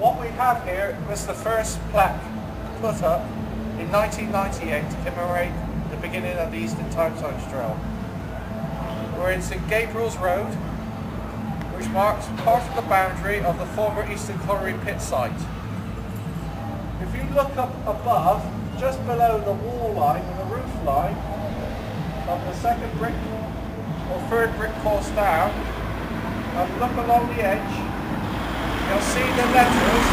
What we have here was the first plaque put up in 1998 to commemorate the beginning of the Easton Time Zone Trail. We're in St Gabriel's Road, which marks part of the boundary of the former Easton Colliery pit site. If you look up above, just below the wall line and the roof line of the second brick or third brick course down, and look along the edge, you'll see the letters.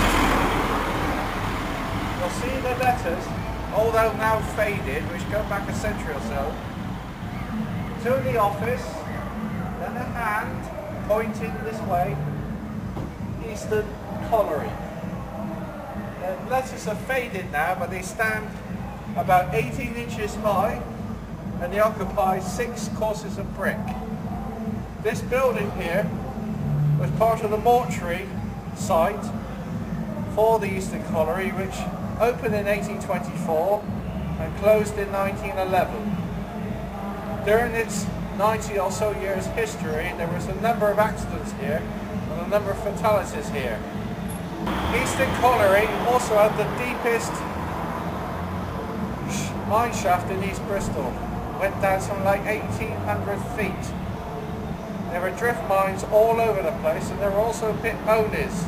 You'll see the letters, although now faded, which go back a century or so, to the office, and a hand pointing this way, Easton Colliery. The letters are faded now, but they stand about 18 inches high, and they occupy 6 courses of brick. This building here was part of the mortuary site for the Easton Colliery, which opened in 1824 and closed in 1911. During its 90 or so years history, there was a number of accidents here and a number of fatalities here. Easton Colliery also had the deepest mine shaft in East Bristol. Went down something like 1,800 feet. There were drift mines all over the place, and there were also pit owners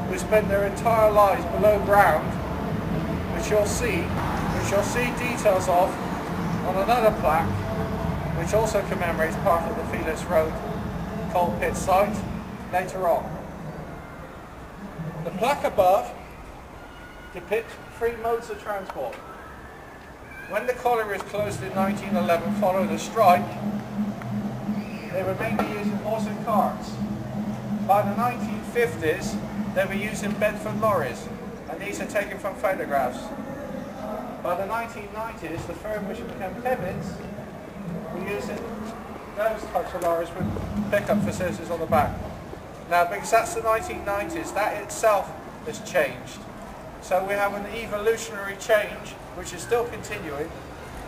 who spent their entire lives below ground, which you'll see details of on another plaque, which also commemorates part of the Felix Road coal pit site later on. The plaque above depicts 3 modes of transport. When the colliery was closed in 1911 following the strike, they were mainly using horse and carts. By the 1950s, they were using Bedford lorries, and these are taken from photographs. By the 1990s, the firm which became Hemmings were using those types of lorries with pickup facilities on the back. Now, because that's the 1990s, that itself has changed. So we have an evolutionary change, which is still continuing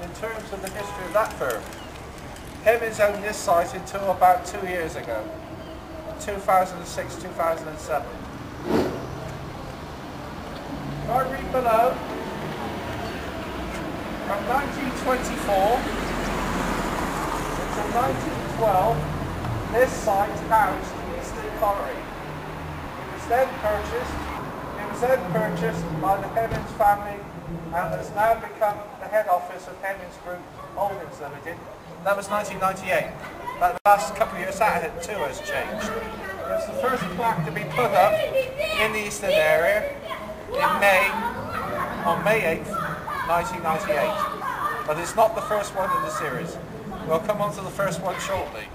in terms of the history of that firm. Hemmings owned this site until about 2 years ago, 2006, 2007. If I read below, from 1924 until 1912, this site housed Easton Colliery. It was then purchased by the Hemmings family and has now become the head office of Hemmings Group Holdings Limited. That was 1998. But the last couple of years that too has changed. It was the first plaque to be put up in the Easton area on May 8th, 1998. But it's not the first one in the series. We'll come on to the first one shortly.